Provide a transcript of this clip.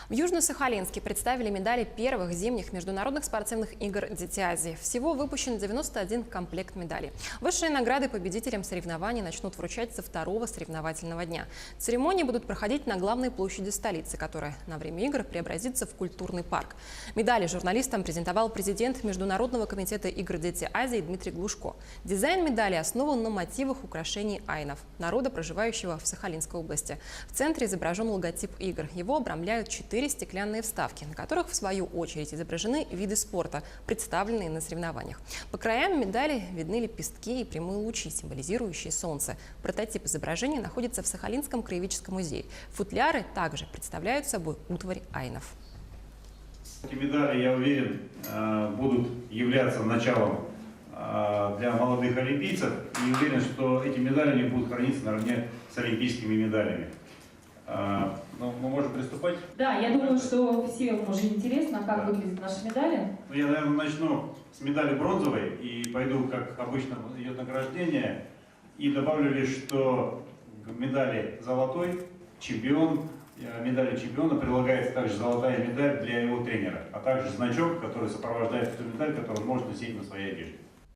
В Южно-Сахалинске представили медали первых зимних международных спортивных игр «Дети Азии». Всего выпущен 91 комплект медалей. Высшие награды победителям соревнований начнут вручать со второго соревновательного дня. Церемонии будут проходить на главной площади столицы, которая на время игр преобразится в культурный парк. Медали журналистам презентовал президент Международного комитета игр «Дети Азии» Дмитрий Глушко. Дизайн медали основан на мотивах украшений айнов, народа, проживающего в Сахалинской области. В центре изображен логотип игр. Его обрамляют 4 стеклянные вставки, на которых, в свою очередь, изображены виды спорта, представленные на соревнованиях. По краям медали видны лепестки и прямые лучи, символизирующие солнце. Прототип изображения находится в Сахалинском краеведческом музее. Футляры также представляют собой утварь айнов. Эти медали, я уверен, будут являться началом для молодых олимпийцев. И уверен, что эти медали не будут храниться наравне с олимпийскими медалями. Ну, мы можем приступать? Да, я думаю, что всем уже интересно, как выглядят наши медали. Ну, я, наверное, начну с медали бронзовой и пойду, как обычно, идет награждение. И добавлю лишь, что к медали золотой чемпион, медали чемпиона прилагается также золотая медаль для его тренера, а также значок, который сопровождает эту медаль, которую он может носить на своей одежде.